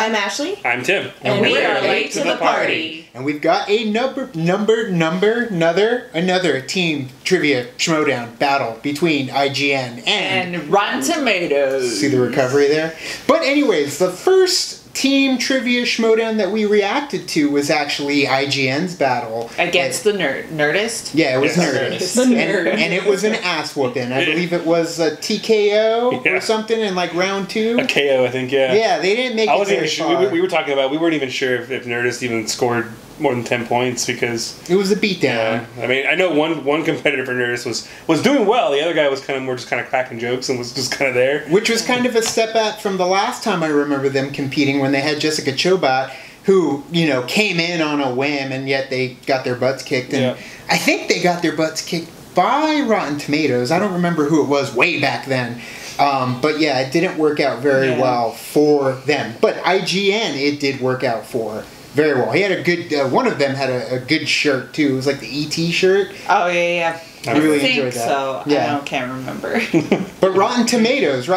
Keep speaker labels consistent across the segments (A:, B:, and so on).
A: I'm Ashley.
B: I'm Tim.
C: And we are late to the party.
D: And we've got another team trivia Schmoedown battle between IGN
C: and Rotten Tomatoes.
D: See the recovery there? But anyways, the first team trivia Schmoedown that we reacted to was actually IGN's battle.
C: Against the Nerdist?
D: Yeah, it was
B: Nerdist.
C: The nerd.
D: And it was an ass whooping. I believe it was a TKO or something in like round 2.
B: A KO, I think, yeah.
D: Yeah, they didn't make
B: I
D: it
B: wasn't
D: very
B: even sure.
D: far.
B: We were talking about, we weren't even sure if Nerdist even scored more than 10 points because...
D: It was a beatdown.
B: I mean, I know one competitor for Nerdist was doing well. The other guy was kind of more just kind of cracking jokes and was just kind of there.
D: Which was kind of a step back from the last time I remember them competing when they had Jessica Chobot, who, you know, came in on a whim and yet they got their butts kicked. And I think they got their butts kicked by Rotten Tomatoes. I don't remember who it was way back then. But yeah, it didn't work out very well for them. But IGN, it did work out for very well. He had a good, one of them had a good shirt too. It was like the ET shirt.
C: Oh, yeah.
D: I really
C: think
D: enjoyed that.
C: So.
D: Yeah.
C: I can't remember.
D: But Rotten Tomatoes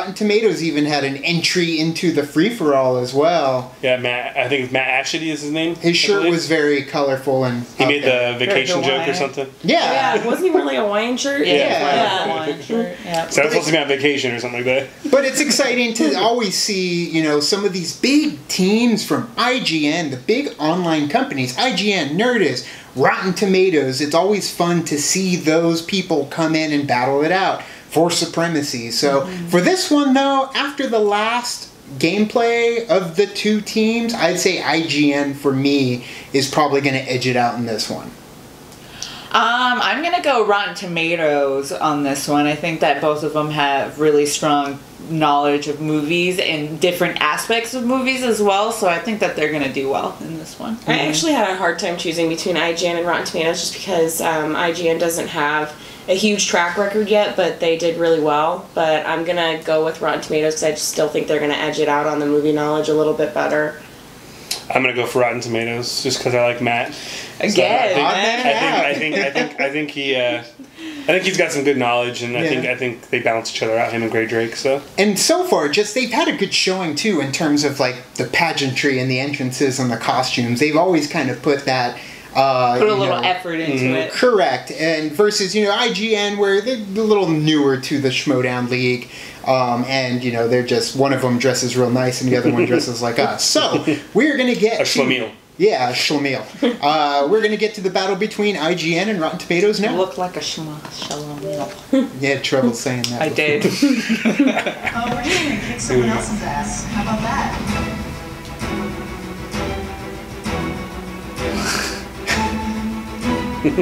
D: even had an entry into the free-for-all as well.
B: Yeah, Matt, I think it's Matt Ashity is his name.
D: His shirt was very colorful and...
B: He made the vacation joke or something.
D: Yeah.
A: Wasn't he wearing like a Hawaiian shirt?
D: Yeah.
C: Hawaiian shirt. Yeah.
B: So I was supposed to be on vacation or something like that.
D: But it's exciting to always see, you know, some of these big teams from IGN, the big online companies, IGN, Nerdist, Rotten Tomatoes. It's always fun to see those people come in and battle it out for supremacy. So for this one, though, after the last gameplay of the two teams, I'd say IGN, for me, is probably going to edge it out in this one.
C: I'm going to go Rotten Tomatoes on this one. I think that both of them have really strong knowledge of movies and different aspects of movies as well, so I think that they're going to do well in this one.
A: I actually had a hard time choosing between IGN and Rotten Tomatoes just because IGN doesn't have a huge track record yet, but they did really well. But I'm going to go with Rotten Tomatoes because I just still think they're going to edge it out on the movie knowledge a little bit better.
B: I'm gonna go for Rotten Tomatoes just because I like Matt.
C: Again,
B: so I think he's got some good knowledge, and I think they balance each other out, him and Gray Drake. So
D: and so far, just they've had a good showing too in terms of like the pageantry and the entrances and the costumes. They've always kind of put that.
C: Put a little effort into it.
D: Correct. And versus, you know, IGN, where they're a little newer to the Schmoedown League. And, you know, they're just, one of them dresses real nice and the other one dresses like us. So, we're going to get...
B: A schlemiel.
D: Yeah, a schlemiel. We're going to get to the battle between IGN and Rotten Tomatoes now.
C: Look like a schlemiel.
D: You had trouble saying that.
C: I did.
E: We're just going to kick someone else's ass. How about that?
D: For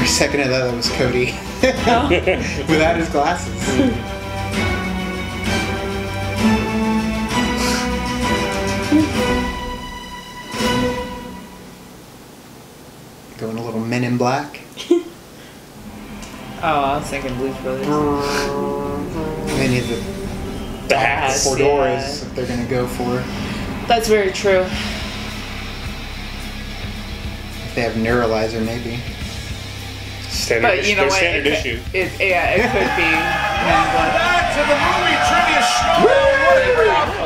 D: a second I thought that was Cody. Without his glasses. Going a little Men in Black.
C: Oh, I was thinking Blues Brothers.
D: Any of the hats, fedoras that they're going to go for.
C: That's very true.
D: If they have Neuralizer, maybe.
B: Standard,
C: but you know what?
B: Standard issue.
C: It could be.
F: Back to the movie trivia Schmoedown.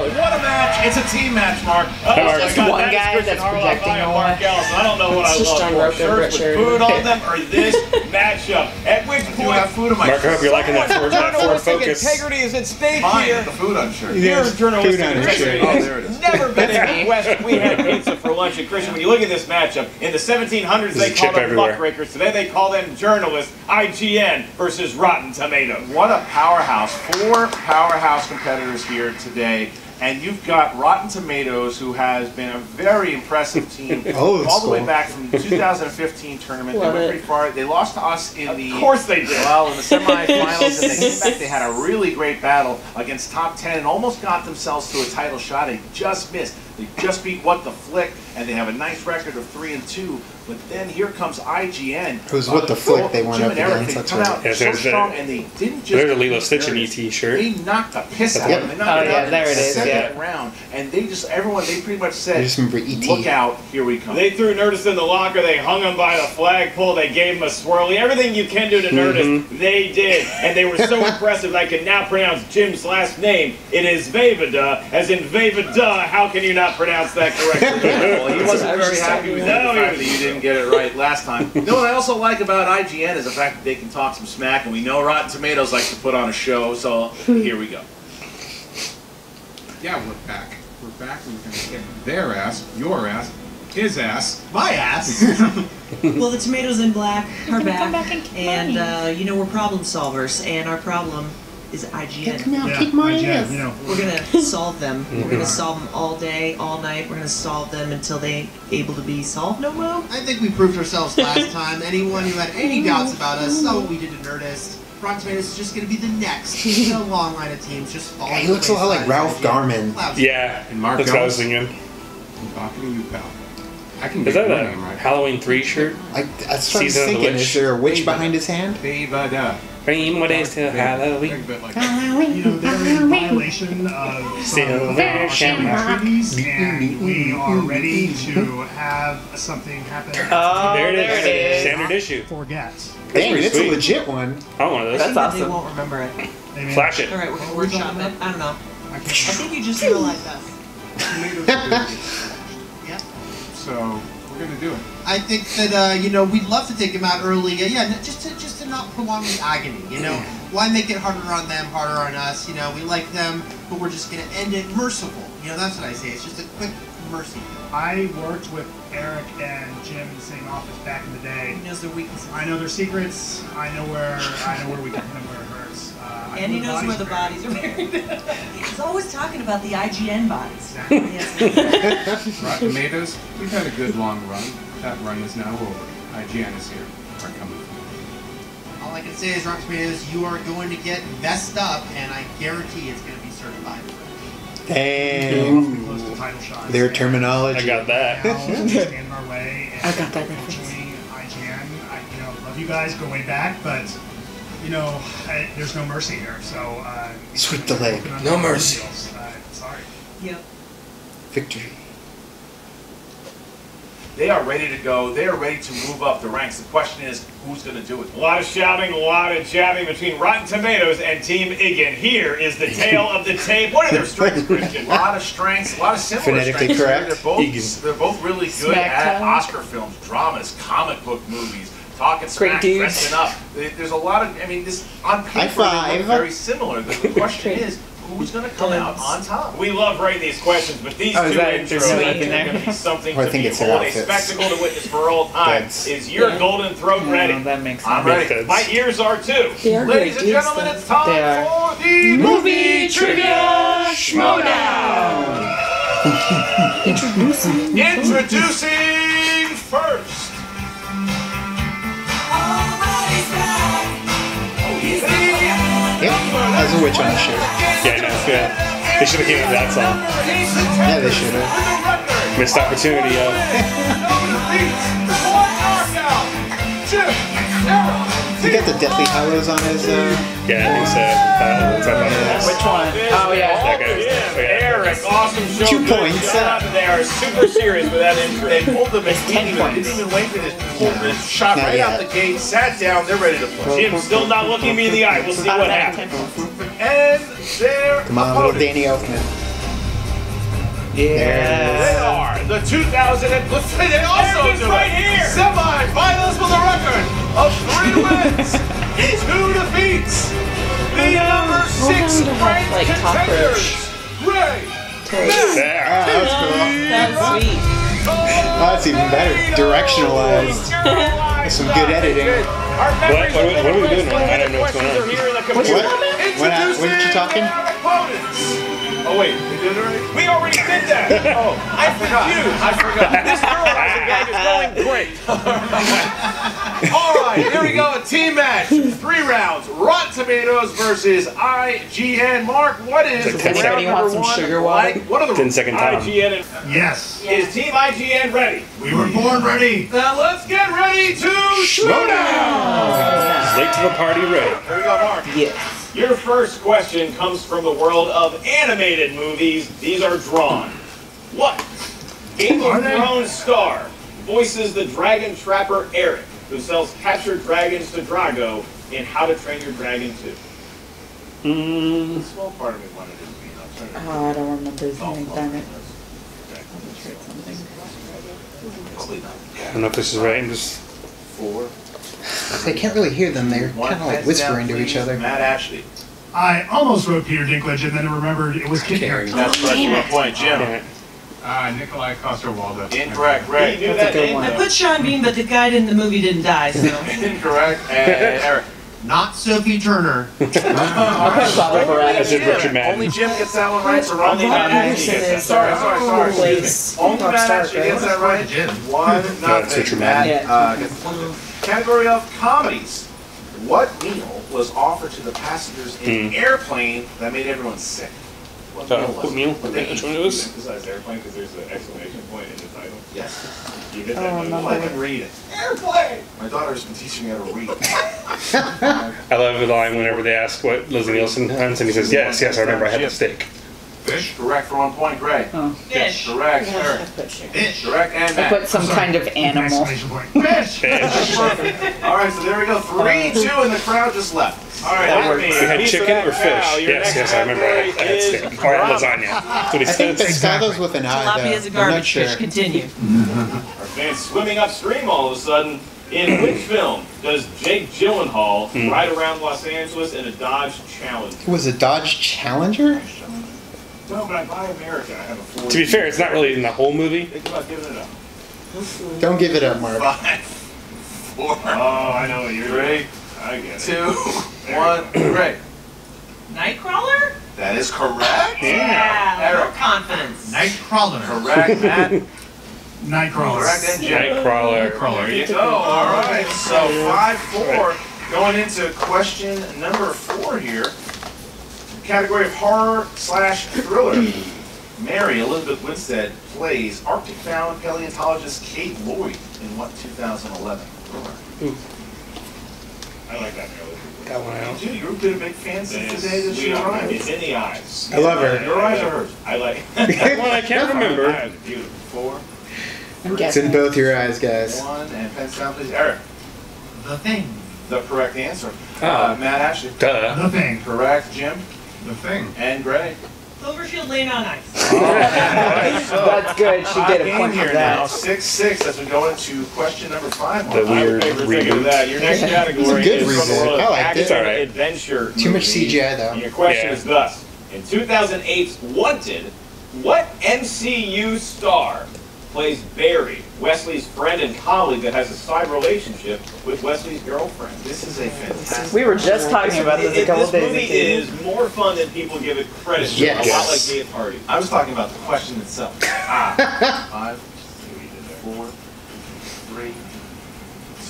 F: What a match! It's a team match, Mark.
C: Just one guy that's projecting on
F: Mark Ellis. I don't know what I love more, shirts with food on them or this matchup. At which point, food on my
B: Mark, I hope you're liking that Ford Focus.
F: integrity is at stake here. The food on shirt.
D: Here's
F: journalistic
D: integrity.
F: Oh, there it is. Never been in West. We had pizza for lunch. And Christian, when you look at this matchup, in the 1700s they called them muckrakers. Today they call them journalists. IGN versus Rotten Tomatoes. What a powerhouse. 4 powerhouse competitors here today. And you've got Rotten Tomatoes, who has been a very impressive team all the way back from the 2015 tournament. They went pretty far. They lost to us in the... Of course they did. Well, in the semifinals, and they came back. They had a really great battle against top 10 and almost got themselves to a title shot. They just missed. They just beat What the Flick, and they have a nice record of 3-2. But then here comes IGN.
D: It was What the Flick they went up against.
F: They come out so strong, and they didn't just...
B: There's a Lilo Stitch and ET shirt.
F: They knocked the piss out of them.
C: Oh, yeah, there it is.
F: second round, and they pretty much said,
D: I just remember E.T.
F: look out, here we come.
G: They threw Nerdist in the locker, they hung him by the flagpole, they gave him a swirly. Everything you can do to Nerdist, they did. And they were so impressive that I can now pronounce Jim's last name. It is Blvd, as in Blvd. How can you not pronounce that correctly?
F: Well, he wasn't very happy with the fact that you didn't get it right last time. You know what I also like about IGN is the fact that they can talk some smack, and we know Rotten Tomatoes likes to put on a show, so here we go.
H: Yeah, we're back. We're back, and we're going to kick their ass, your ass, his ass,
F: My ass!
E: Well, the Tomatoes in Black are back,
C: come back and kick money.
E: you know, we're problem solvers, and our problem is IGN.
D: Come out, kick my ass.
H: you know.
E: We're gonna solve them. We're gonna solve them all day, all night. We're gonna solve them until they able to be solved no more.
I: I think we proved ourselves last time. Anyone who had any doubts about us saw what we did to Nerdist. Rotten Tomatoes is just going to be the next in a long line of teams just following.
D: Yeah, he looks a lot like Ralph Garman.
B: Yeah,
H: And Mark
B: that's what I was
H: Ellis.
B: thinking.
H: I'm talking to you, pal. I can
B: Is
H: get
B: that
H: your
B: a
H: name right.
B: Halloween 3 shirt?
D: That's what I was
B: Season of the
D: thinking.
B: Witch.
D: Is there a witch behind his hand?
H: Blvd.
B: Bring more days to Halloween.
H: A bit like
J: You know, they're in violation of some of our treaties, and we are ready to have something happen.
C: Oh,
B: There it is.
C: there it is.
B: Standard issue.
J: Forget.
D: Dang,
B: pretty
D: it's
B: sweet.
D: a legit one.
B: I want one of those.
C: That's
E: They
C: awesome.
E: won't remember it.
J: Amen.
B: Flash it.
E: All right, we're gonna workshop it. I don't know.
J: I
E: I think you just realized us.
H: tomatoes are good.
I: Yeah.
H: So we're gonna do it.
I: I think that you know, we'd love to take him out early. Just to not prolong the agony. You know, why make it harder on them, harder on us? You know, we like them, but we're just gonna end it merciful. You know, that's what I say. It's just a quick mercy.
J: I worked with Eric and Jim in the same office back in the day.
E: He knows their weaknesses.
J: I know their secrets. I know where we can hit them where it hurts.
E: And he knows where the bodies are buried. He's always talking about the IGN bodies.
H: Rotten Tomatoes, we've had a good long run. That run is now over. IGN is here. We're coming.
I: All I can say is, Rotten Tomatoes, you are going to get messed up, and I guarantee it's going to be certified.
D: Dang.
J: Close to title shots.
D: Their terminology.
B: I got that.
J: Now, stand in our way. And
C: I got that
J: unfortunately, IGN, love you guys, go way back, but there's no mercy here. So
D: Sweep the leg.
B: No mercy.
J: Sorry.
E: Yep.
D: Victory.
F: They are ready to go. They are ready to move up the ranks. The question is, who's going to do it?
G: A lot of shouting, a lot of jabbing between Rotten Tomatoes and Team IGN. Here is the tale of the tape. What are their strengths, Christian?
F: A lot of strengths, a lot of similar
D: Phonetically
F: strengths.
D: correct.
F: They're both really good
C: Smack
F: at
C: time.
F: Oscar films, dramas, comic book movies, talking
C: Great
F: smack,
C: dudes.
F: dressing up. There's a lot of, this on
D: High
F: paper they
D: five.
F: look very similar. The question is, who's going to come out on top?
G: We love writing these questions, but these
C: Oh,
G: two
C: is that
G: intros
C: there's
G: are
C: sweet in there?
G: going to be something
D: I
G: to
D: think it's their
G: behold. A
D: outfits.
G: spectacle to witness for all time.
D: That's-
G: Is your golden throat ready?
C: Oh, that makes
F: I'm
C: sense.
F: ready.
G: My ears are too.
A: They are
F: Ladies
A: great
F: and
A: dudes,
F: gentlemen,
A: though.
F: it's time
C: They are.
F: for the
C: Movie Trivia Schmoedown!
F: Introducing first.
D: Yep. Has a witch on the shirt.
B: Yeah, no, good. They should have came up with that song.
D: Yeah, they should have.
B: Missed opportunity,
D: He got the Deathly Hallows on his.
B: Yeah, I think so.
C: Which one? Oh, yeah.
B: That guy was
G: Eric, awesome show.
D: 2
G: Good
D: points.
G: job. They are super serious with that intro.
F: They pulled them in.
C: 10 points.
F: Didn't even wait for this. Pulled this shot
D: Not
F: right
D: yet.
F: out the gate, sat down, they're ready to play.
G: Jim's still not looking me in the eye. We'll see what happens.
F: And their
D: Come on, little
F: opponent.
D: Danny Elfman.
F: They
C: Yeah.
F: are the 2000 and let's say they also
G: There it is
F: do
G: right
F: it.
G: here.
F: Semi-finals with a record of 3 wins, 2 defeats. The number 6 ranked
A: like
F: contenders, Ray.
B: There.
D: Ah, that was cool.
A: That's sweet.
D: Oh, that's even better. Directionalized. Some good editing.
B: What are we doing right now? I don't know what's going on.
D: What are you talking?
F: Oh wait, we did it already?
G: We already did that.
F: Oh, I forgot.
G: This neuralizer gang is going great.
F: All right, here we go. A team match. 3 rounds. Rotten Tomatoes versus IGN. Mark, what is
B: Like 10
F: round
C: seconds.
F: number
C: Want some
F: 1
C: sugar water?
F: like? What are the
B: 10 second time.
G: IGN and
J: Yes.
G: is Team IGN ready?
J: We were born ready.
F: Now let's get ready to Schmoedown.
B: Late to the party, ready.
F: Here we go, Mark.
C: Yes.
F: Your first question comes from the world of animated movies. These are drawn. What Game of Thrones star voices the dragon trapper Eric, who sells captured dragons to Drago in How to Train Your Dragon 2?
G: A small part of me wanted it to be.
C: Oh, I don't remember his name. Damn it.
B: I don't know if this is right. I'm just
G: 4.
D: I can't really hear them. They're kind of like whispering to each other.
G: Matt Ashley.
J: I almost wrote Peter Dinklage and then I remembered it was Kit Harington.
G: That's correct. 1 point, Jim.
H: Nikolai Coster-Waldau.
G: Incorrect. Ray.
F: You knew that name?
E: I put Sean Bean, but the guy in the movie didn't die, so.
G: Incorrect. And Eric.
I: Not Sophie Turner.
B: Richard Madden.
G: Only Jim gets that one right, so Ron
A: Only Matt Anderson is.
G: Sorry.
A: Plays
G: Only Matt
A: Rockstar,
G: actually gets that right. 1-0. Matt gets the point. Category of comedies. What meal was offered to the passengers in an airplane that made everyone sick? What
B: meal?
G: What they
B: Which
G: ate?
B: one it was?
F: Emphasize airplane because there's an exclamation point in the title.
G: Yes.
F: You get
C: Oh,
F: that?
C: no.
G: Well, I can read it. Airplane! My daughter's been teaching me how to read.
B: I love the line whenever they ask what Leslie Nielsen hunts, and he says, yes, I remember I had the steak.
G: Fish. Correct for 1 point, Gray.
C: Oh.
E: Fish.
G: Correct, Eric.
I: Fish.
G: Correct, and
C: I
G: Matt.
C: put some kind of animal.
J: Exclamation point.
G: Fish. All right, so there we go. 3-2, and the crowd just left.
F: All right,
B: We had chicken or fish? Yes, I remember I had steak. Or I had lasagna. That's what he
D: I think they
B: said.
D: spell those with an I,
E: Tilapia is a
D: though. I'm not
E: garbage
D: sure.
E: fish. Continue.
F: Our fans swimming upstream all of a sudden. In which film does Jake Gyllenhaal ride around Los Angeles in a Dodge Challenger?
D: It was a Dodge Challenger?
F: No, but I buy America. I have a Ford.
B: To be fair, it's not really in the whole movie.
F: Think about giving it up.
D: Don't give it up, Mark.
G: 5, 4,
F: Oh, I know what you're doing.
G: 3,
F: I get it.
G: 2, 1, Gray.
E: Nightcrawler?
G: That is correct.
E: Yeah.
G: Eric.
E: More confidence.
I: Nightcrawler.
G: Correct, Matt.
J: Nightcrawler.
G: Correct, and Jim.
B: Nightcrawler.
G: There you go. All right. So 5-4. Going into question number 4 here. Category of horror/thriller. Mary Elizabeth Winstead plays Arctic-bound paleontologist Kate Lloyd in what 2011 thriller?
F: I like that, Mary.
B: That one out.
G: Dude, you've been a big fan since the day that she
F: It's
G: arrived.
F: in the eyes.
D: I love her.
G: Your eyes are hers.
F: I like
B: That one I can't remember.
F: Eyes, beautiful.
G: 4,
C: I'm
D: It's
C: guessing.
D: in both your eyes, guys.
G: 1, and pens down, please. Eric.
I: The Thing.
G: The correct answer.
B: Oh.
G: Matt Ashley.
B: Duh.
J: The Thing.
G: Correct. Jim.
H: The Thing.
G: And Gray.
E: Cloverfield Lane on Ice.
C: That's good. She get a
G: Game
C: point for
G: here now.
C: that.
G: 6-6 as we go into question number 5.
B: The weird
F: Thinking of
B: reboot.
F: that. Your next category
D: It's a good
F: is from the
D: reboot.
F: world of
D: I liked it.
F: action
B: It's all right.
F: adventure
D: Too much
F: movies.
D: CGI, though.
F: And your question
B: Yeah.
F: is thus: in 2008's Wanted, what MCU star plays Barry, Wesley's friend and colleague that has a side relationship with Wesley's girlfriend?
G: This is a fantastic.
C: We were just talking about this a couple
F: This
C: days
F: movie
C: ago.
F: is more fun than people give it credit for.
D: Yes.
F: A lot like me at parties.
G: I was talking about the question itself. 5, 4, 3,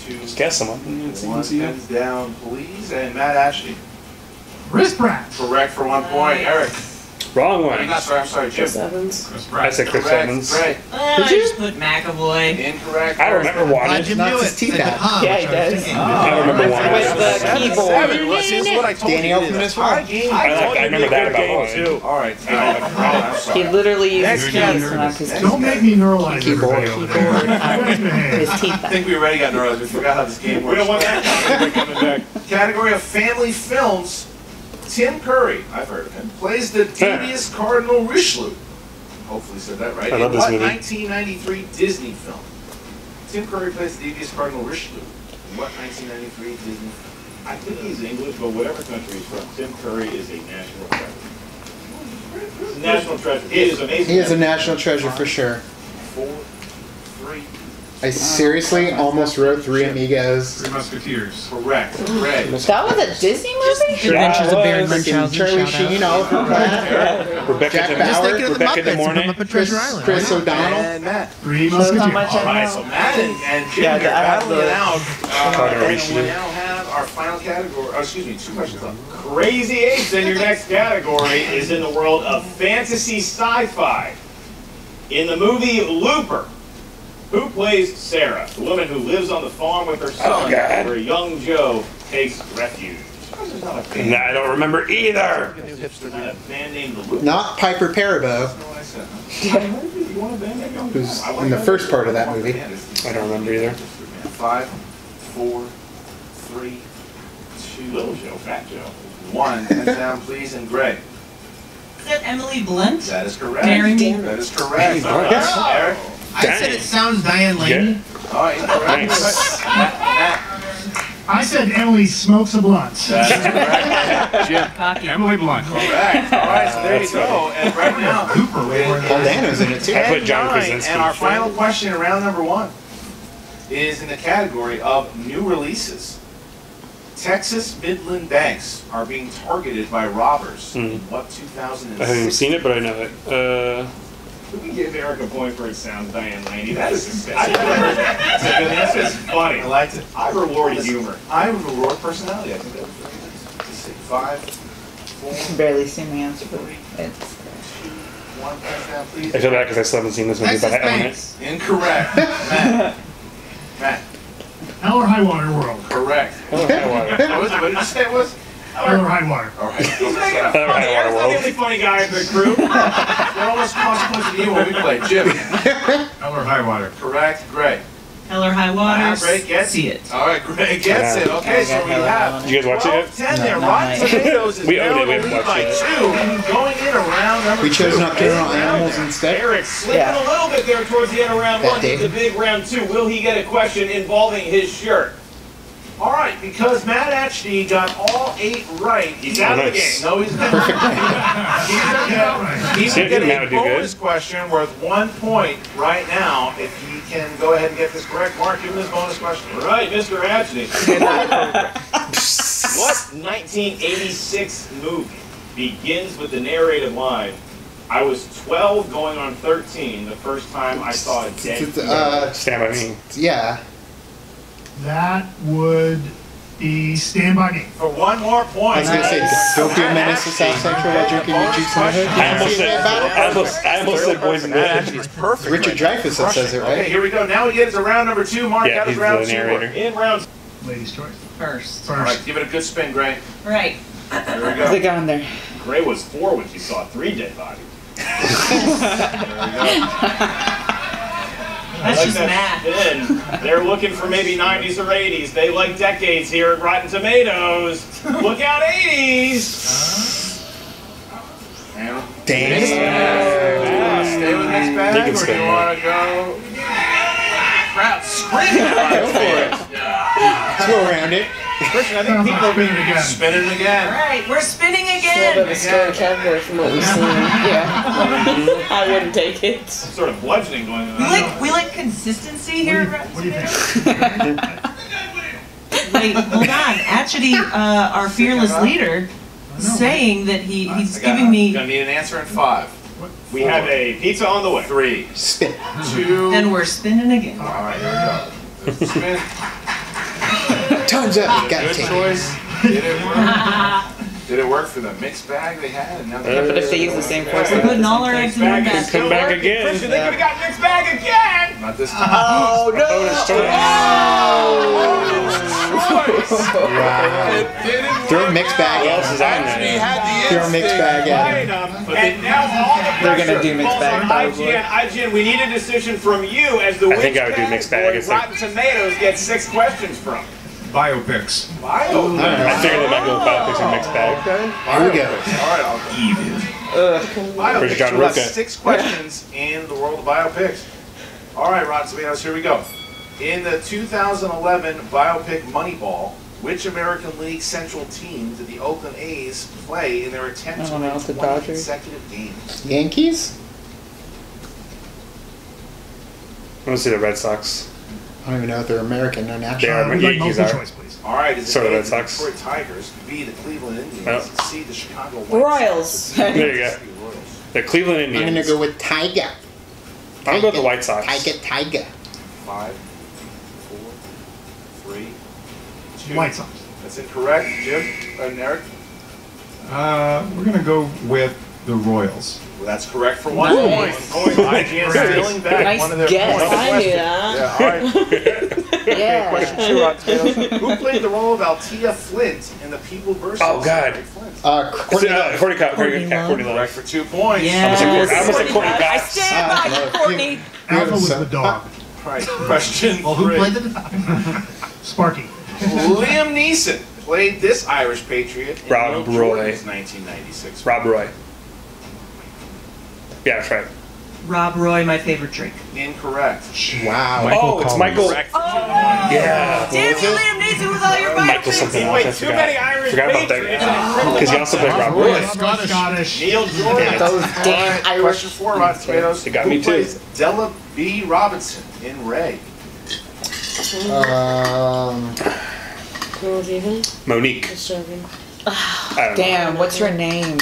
G: 2,
B: Just guess someone.
G: 1. Pens down, please. And Matt Ashley.
J: Chris Pratt.
G: Correct for 1 point. Eric.
B: Wrong
G: I'm
B: one.
G: not sorry. I'm sorry, Jim.
A: Chris Evans.
H: Chris
B: I
H: Pratt.
B: said Chris
G: Correct.
B: Evans.
G: Gray.
E: I just put McAvoy.
G: Incorrect.
B: I remember
I: Glad
B: Wanted.
I: you
D: Knocks
I: knew
D: his
I: it.
D: teeth
I: Said
D: out.
I: huh,
C: Yeah,
I: which
C: he
I: I was
C: does.
I: thinking.
B: I remember Wanted.
C: With the keyboard.
G: See, this is what I told
D: Danny
G: you.
D: Elfman as well.
G: Tie game.
B: I remember that about Wanted.
G: All right. I'm
C: He
G: sorry.
C: literally
G: Next
C: uses keys,
G: category.
C: not his teeth.
J: Don't make me neuralize
D: Keyboard.
J: everybody over there. Please behave.
C: His teeth.
G: I think we already got neuralized. We forgot how this game works.
F: We don't want that coming back.
G: Category of family films. Tim Curry, I've heard of him, plays the devious Cardinal Richelieu. Hopefully said that right.
B: I love
G: In
B: this
G: what
B: movie.
G: 1993 Disney film? Tim Curry plays the devious Cardinal Richelieu. In what 1993 Disney film?
F: I think he's English, but whatever country he's from, Tim Curry is a national treasure. He's a national treasure. He is amazing.
D: He is a national treasure for sure.
G: 4, 3,
D: I seriously almost wrote Three Amigos.
H: Three Musketeers.
G: correct. Red.
C: That was a Disney movie?
E: Adventures of Barry
B: was.
E: Munchausen.
D: Charlie
E: shout out.
D: Sheen, all of them.
B: Rebecca
D: Jack
B: De
D: Bauer.
B: Morning. Rebecca De
I: Muppets
B: Morning.
I: from Muppet Treasure Island.
D: Chris O'Donnell.
G: And Matt.
J: Three
C: Shows how
J: Musketeers.
C: much
G: All
C: I
G: right,
C: know.
G: so Matt and Jim
C: Yeah,
G: are
C: I have
G: battling it
C: the-
G: out.
B: Cardinal
G: And
B: Richelieu.
G: we now have our final category. Oh, excuse me, 2 questions left.
F: Crazy Eights in your next category is in the world of fantasy sci-fi. In the movie Looper, who plays Sarah, the woman who lives on the farm with her son,
B: God.
F: where young Joe takes refuge?
B: And I don't remember either.
D: Not Piper Perabo, who's in the first part of that movie.
B: I don't remember either.
G: 5, 4, 3, 2, Little Joe, Fat Joe. 1. Hands down, please, and Greg.
E: Is that Emily Blunt?
G: That is correct.
E: Daring me?
G: That is correct.
B: Yes.
G: Eric.
I: I said it sounds Diane Lane.
G: All right, correct.
B: Nice.
G: Matt.
J: I said Emily smokes a blunt.
G: That is correct.
H: Jim. Emily Blunt.
G: Correct. All right, so there you go. And right now,
D: Paul Dano's in it too.
B: I put John
G: 10-9,
B: Krasinski.
G: and our final question in round number 1 is in the category of new releases. Texas Midland banks are being targeted by robbers. In what 2006?
B: I haven't even seen it, but I know it.
F: Can we give Eric a point for it sounds Diane Laney? That is that is funny.
G: I liked it.
F: I reward humor.
G: I reward personality. I think that was very good. Let's see. 5, 4,
C: I can barely see my answer, but it's
G: 1. Hands down, please.
B: I feel bad because I still haven't seen this movie, but I own it.
G: Incorrect. Matt. Matt.
J: Hell or High Water World.
G: Correct.
B: Oh,
G: What did you say it was?
J: Hell or High Water.
G: All right.
F: He's making it funny. Eric's not the only funny guy in the group.
G: What almost consequence to you when we play? Jim.
H: Hell or High Water.
G: Correct. Greg.
E: Hell or High Water?
G: Greg gets
E: See it.
G: All right, Greg gets it. Okay, so we have.
B: Did you guys watch it yet?
G: 10 there.
C: No,
G: Rotten
C: not
G: Tomatoes is
B: We own
G: now
B: it, we
G: in the
B: haven't
G: lead by
B: watched
G: 2. Going in around number 2.
D: We chose Nocturnal Animals instead.
F: Eric slipping a little bit there towards the end of round
D: That
F: 1.
D: Dave.
F: It's a big round 2. Will he get a question involving his shirt?
G: All right, because Matt actually got all 8 right.
F: He's out of the
B: Nice.
F: game.
G: No, he's not. He
B: See,
G: will get
B: Matt
G: a
B: would do good.
G: bonus question worth 1 point right now if he can go ahead and get this correct. Mark, give him this bonus question.
F: All right, Mr. Atchney. What 1986 movie begins with the narrated line, I was 12 going on 13 the first time I saw a dead
B: Stand By Me.
D: Yeah.
J: That would be Stand By Me.
G: For 1 more
D: I
G: point.
D: was gonna say, don't do a menace to South Central while drinking your juice in the hood.
B: I almost said Boys in the Hood.
G: He's perfect.
D: Richard Dreyfuss that says it,
G: Okay,
D: right?
G: here we go. Now we get to round number 2. Mark,
B: Yeah,
G: how does
B: he's
G: round
B: the
G: 2
B: narrator.
G: work?
F: In round
J: Ladies' choice.
E: First.
G: All right, give it a good spin, Gray.
E: Right.
G: Here we
C: they
G: go.
C: got in there.
F: Gray was 4 when she saw 3 dead bodies.
E: That's just math.
F: Spin. They're looking for maybe 90s or 80s. They like decades here at Rotten Tomatoes. Look out, 80s!
D: Dang.
G: Stay with mixed bag,
B: You can
G: or do
B: spin
G: you
B: that.
G: want to go? Crowd screaming about
D: Go for it. Throw around it.
G: Christian, I think people are being spin it
E: All
G: again.
E: right, we're spinning
A: Still
E: again.
A: above a stone category from what we've seen. Yeah. I wouldn't take it.
F: Some sort of bludgeoning going on.
E: We like consistency here.
J: What do you think?
E: Wait, hold on. Actually, our fearless leader saying that he's giving me.
G: Gonna need an answer in 5.
F: We have a pizza on the way.
G: 3,
D: Spin.
G: 2.
E: And we're spinning again.
G: All right, here we go. Spin.
D: Time's up. Gotta
G: Good
D: take it.
G: choice. Did it work? Did it work for the mixed bag they had? And now
C: Yeah, but if they use the same force,
E: We're putting all our eggs in one
F: Bag is
E: basket.
F: still
B: back
F: working.
B: again.
F: Christian, they could have got mixed bag again!
G: not this time.
C: Oh no!
D: Wow. Throw a mixed bag
B: What else is
D: at
B: on
D: him.
B: there?
D: Throw a mixed bag at him.
F: And now all the
C: They're gonna
F: pressure
C: do mixed
F: falls
C: bag,
F: on
C: probably.
F: IGN, we need a decision from you as the
B: I think I would do mixed bag. It's like-
F: Rotten Tomatoes gets 6 questions from.
H: Biopics.
B: I figured they might go with biopics and mixed bag.
D: Here we go.
G: All right, I'll even.
B: Where's John
G: Biopics. We have
B: Roca?
G: 6 questions in the world of biopics. All right, Rotten Tomatoes, here we go. In the 2011 biopic Moneyball, which American League Central team did the Oakland A's play in their attempt
C: I
G: to
C: don't
G: win
C: know, the
G: 20
C: Dodgers?
G: consecutive games?
D: Yankees?
B: I want to see the Red Sox.
D: I don't even know if they're American or
B: They
D: national.
B: are.
J: We'd like
B: Yankees
J: multiple
B: are.
J: choice, please.
G: All right, is it
B: So the
G: A,
B: Red
G: the
B: Sox.
G: Detroit Tigers, B, the Cleveland Indians,
B: Oh.
G: C, the Chicago White
A: Royals.
G: Sox,
B: There you go.
G: Royals.
B: The Cleveland
D: I'm
B: Indians.
D: gonna go with Tiger.
B: I'm gonna go with the White Sox.
D: Tiger.
G: 5, 4, 3, 2.
J: White Sox.
G: That's incorrect. Jim and Eric.
H: We're gonna go with the Royals.
F: Well, that's correct for 1 point. IGN stealing back
C: Nice
F: one of their
C: guess.
F: points.
A: I knew that.
F: Yeah, all right.
C: Yeah.
F: Question 2, Rotten Tomatoes. Who played the role of Althea Flint in The People vs.
B: Oh, God.
F: Flint?
B: Courtney Love.
F: Correct for 2 points.
C: Yeah.
B: I almost said Courtney
C: I
B: Cox.
C: stand by you, Courtney.
J: Alpha was the dog.
F: All right, question
I: Well, who
F: 3.
I: played the dog?
J: Sparky.
F: Liam Neeson played this Irish patriot in
B: Rob
F: Will
B: Roy.
F: Jordan's 1996.
B: Rob Roy. Yeah, that's right.
E: Rob Roy, my favorite drink.
F: Incorrect.
D: Wow.
B: It's Michael.
F: Correct.
B: Yeah.
C: Damn you, Liam Neeson with all your
B: Michael something else. I
F: Wait, too many
B: forgot.
F: Irish
B: Forgot about
F: patriots.
B: that. Because he also played Rob Roy.
J: Scottish.
F: Neil Jordan.
C: Those damn Irish.
F: Question 4, Rotten Tomatoes.
B: It got
F: Who
B: me too.
F: plays Della B. Robinson in Ray?
A: Who was even?
B: Monique.
A: Just joking.
B: I don't know.
C: Damn, what's her name?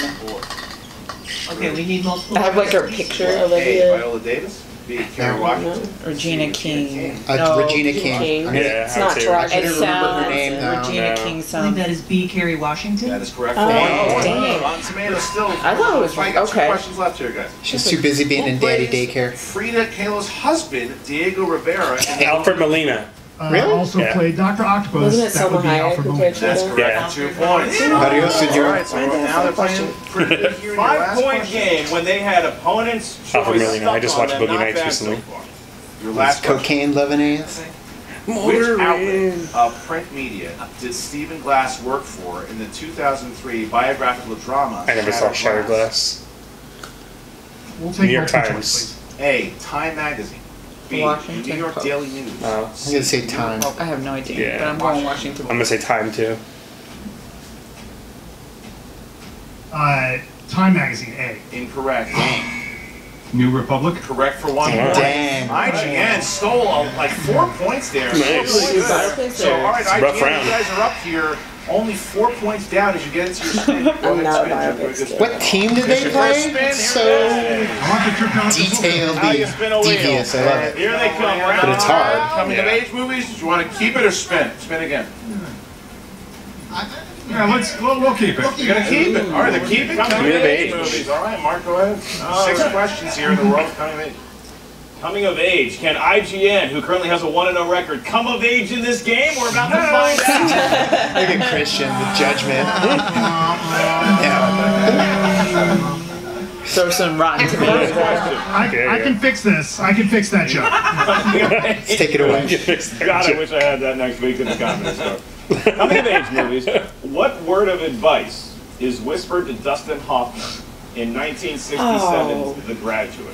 E: Okay, we need multiple.
C: I have like her picture.
F: A.
A: Olivia.
F: Viola Davis. B. Kerry Washington.
C: Regina King.
D: Regina King.
A: King.
D: I'm gonna-
B: Yeah,
A: It's
B: I would
A: not
B: say
A: Taraji.
D: I didn't remember her name now.
C: Regina
B: No.
C: King
E: I believe
C: song.
E: that is B. Kerry Washington.
F: That is correct for
C: Oh,
F: 1 point.
C: dang.
F: Rotten Tomatoes still.
C: I thought it was-
F: I got
C: okay.
F: 2 questions left here, guys.
D: She's too busy being in daddy daycare.
F: Frida Kahlo's husband, Diego Rivera. in the
B: Alfred Molina.
D: Really?
J: Also
B: Yeah.
J: played Dr. Octopus.
A: Wasn't it
J: That
A: Selma
J: would be
A: Hayek
J: Alfred
A: who
J: Molina.
A: played
F: That's
A: Frida?
F: correct.
B: Yeah.
F: 2 points.
D: Adios,
F: All
D: senor.
F: right, so now they're playing pretty good here in your last
G: 5-point
F: question.
G: game when they had opponents'
B: Alfred
G: choice
B: Molina. I
G: stuck
B: just
G: on
B: watched
G: them,
B: Boogie
G: not
B: Nights
G: bad
B: recently.
G: so far.
F: Your last question.
D: Cocaine Lebanese.
F: Which outlet of print media did Stephen Glass work for in the 2003 biographical drama
B: I never saw Shattered Glass.
J: We'll take
B: New York
J: multiple
B: Times.
J: choice,
F: A. Time Magazine. B.
C: Washington
F: New York
C: Post.
F: Daily News.
B: Oh.
D: I'm gonna say Time.
C: I have no idea,
B: Yeah.
C: but I'm going Washington.
B: I'm gonna say Time too.
J: Time Magazine, A.
F: Incorrect.
H: New Republic.
F: Correct for 1 point.
D: Damn.
F: IGN stole like 4 points there.
B: Nice.
F: Really good. So, all right,
B: It's a rough
F: IGN,
B: round.
F: you guys are up here. Only 4 points down as you get into your spin. Go ahead,
A: not
F: spin,
A: a
F: Jim. Go
A: biography.
D: What team did they
F: Your first
D: play?
F: spin, here
D: So
F: it is.
J: I want the trip down to
D: detailed,
F: Now you spin a wheel.
D: devious. I love it.
F: Here they come. Round
D: But it's hard.
F: Coming of age movies. Do you want to keep it or spin? Spin again.
H: Yeah, we'll keep it.
F: You're gonna keep it. All right, they're keeping coming
B: Coming
F: of
B: of
F: age
B: age.
F: movies. All right, Mark, go ahead. 6 questions here in the world of coming of age.
G: Coming of age. Can IGN, who currently has a 1-0 record, come of age in this game? We're about to find out.
D: Look at Christian with judgment.
C: Throw some Rotten Tomatoes there.
J: I can fix this. I can fix that joke.
D: Let's take it away.
G: God, I wish I had that next week in the comments. So. Coming of age movies. What word of advice is whispered to Dustin Hoffman in 1967's The Graduate?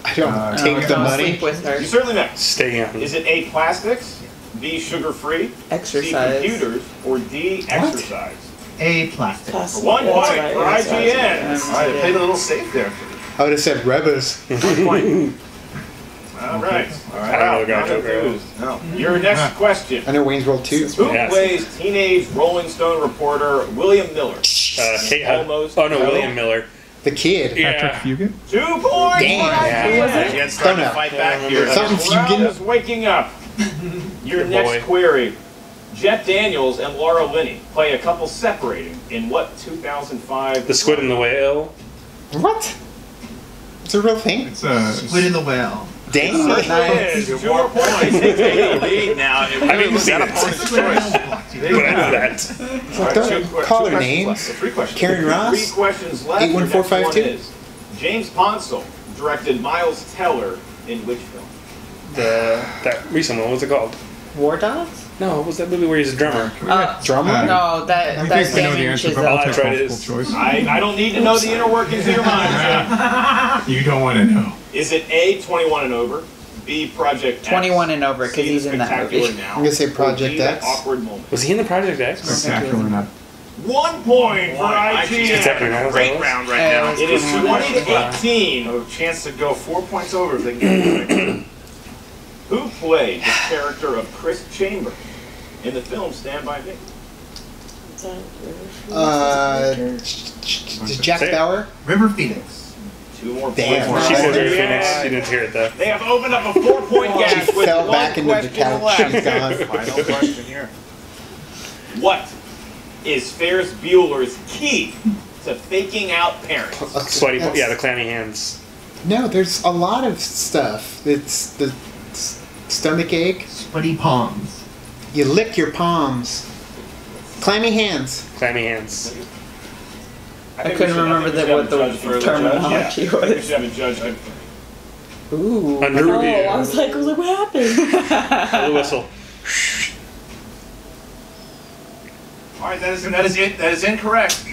D: I don't take the
C: Don't
D: money.
C: sleep with her.
G: You certainly may.
B: Stay young.
G: Is it A, plastics, B, sugar-free, C,
C: Exercise.
G: computers, or D, exercise?
I: A. Plastic.
A: Plastic.
G: 1
A: That's
G: point
A: right.
G: for
A: That's
G: IGN.
F: All right, they played a little safe there.
D: I would have said Rebels.
F: 1 point.
G: All right.
B: I don't know the Graduate very well.
F: No.
G: Your next question.
D: I know Wayne's World 2.
G: Who
B: Yes.
G: plays teenage Rolling Stone reporter William Miller?
B: Kate Hud-
G: Almost.
B: Oh no, William Miller.
D: The kid.
B: Yeah.
H: Fugit.
G: 2 points.
D: Damn.
G: for IGN.
F: IGN starting to
D: Don't know.
F: fight back here.
D: Something
G: This round
D: Fugin.
G: is waking up. Your
B: Good
G: next
B: boy.
G: query. Jet Daniels and Laura Linney play a couple separating in what 2005?
B: The Squid and the Whale.
D: What? It's a real thing?
H: It's
I: Squid in the Whale.
D: Dang.
G: Nice.
F: 2
G: 2 more points.
F: They take the lead now. It
B: I
F: really
B: didn't
F: was
B: see
F: that
B: it.
F: opponent's choice.
B: But I know that.
F: All right,
D: Don't call her
F: questions
D: names.
F: left. So 3 questions.
D: Karen Ross?
G: 3 questions left. Your next
D: 81452?
G: one is, James Ponsell directed Miles Teller in which film?
B: That recent one. What's it called?
C: War Dogs?
B: No, what was that movie where he's a drummer?
D: Drummer?
C: No, that's
H: I think I know the
C: Damien
H: answer, but
C: Chazelle.
H: I'll
B: that's
H: take
B: right, it
H: multiple
B: is.
H: choice.
G: I don't need to know the inner workings of your mind, Jim.
H: You don't want to know.
G: Is it A, 21 and over, B, Project X,
C: 21 and over, 'cause
G: C,
C: he's in that
G: Spectacular
C: movie.
G: Now,
D: I'm gonna say
G: or
D: Project
G: D, That
D: X.
G: awkward moment?
B: Was he in the Project X?
H: Spectacular enough.
G: 1 point for IGN.
B: Spectacular Now.
F: Great round right now.
G: It is 20 to 18.
F: A chance to go 4 points over if they can get it.
G: Who played the character of Chris Chambers in the film Stand By Me?
D: Jack
B: Say it.
D: Bauer?
I: River Phoenix.
G: 2 more
D: Damn.
G: points.
B: She said
D: River
B: Phoenix. She didn't hear it though.
G: They have opened up a 4-point
D: She
G: gap with
D: fell
G: one
D: back into the
G: question
D: couch.
G: left.
D: She's gone.
F: Final question here.
G: What is Ferris Bueller's key to
F: to faking out parents.
B: Sweaty, yeah, the clammy hands.
D: No, there's a lot of stuff. It's the stomach ache.
I: Sweaty palms.
D: You lick your palms. Clammy hands.
B: Clammy hands.
C: I couldn't remember what the terminology
F: I think we
C: was.
F: should have a judgment.
C: Ooh.
B: Under review.
A: I was like, what happened?
B: The whistle.
F: All right, that is it. That is incorrect.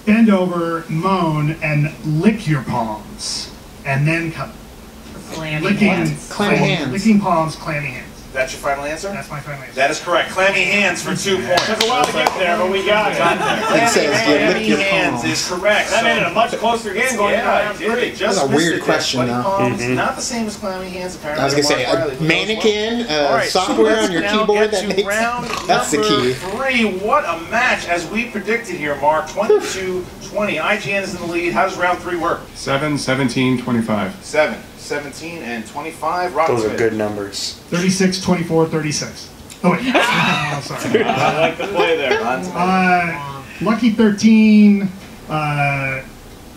J: Bend over, moan, and lick your palms, and then come.
E: Clammy hands.
D: Clammy hands.
J: Licking palms, clammy hands.
F: That's your final answer?
J: That's my final answer.
F: That is correct. Clammy hands for 2 points. Took a while to get there, but we got it.
D: It says you lick
F: Clammy
D: your
F: hands
D: palms.
F: is correct.
G: That made it a much closer game going into round three.
F: Just
D: That's a
F: missed
D: weird
F: it there.
D: question,
F: Sweaty
D: though.
F: palms, not the same as clammy hands, apparently.
D: I was gonna say
F: Mark Riley,
D: a
F: who knows
D: mannequin,
F: what? All right, so
D: software
F: let's
D: on your
F: now
D: keyboard
F: get
D: that
F: to
D: makes.
F: round
D: That's the
F: number
D: key.
F: 3. What a match, as we predicted here, Mark. 22-20. IGN is in the lead. How does round 3 work?
H: 7, 17, 25.
F: 7, 17, and 25. Rotten
B: Those are
F: Tomatoes.
B: good numbers.
J: 36, 24, 36. Oh wait, sorry.
G: I like the play there.
J: Lucky 13,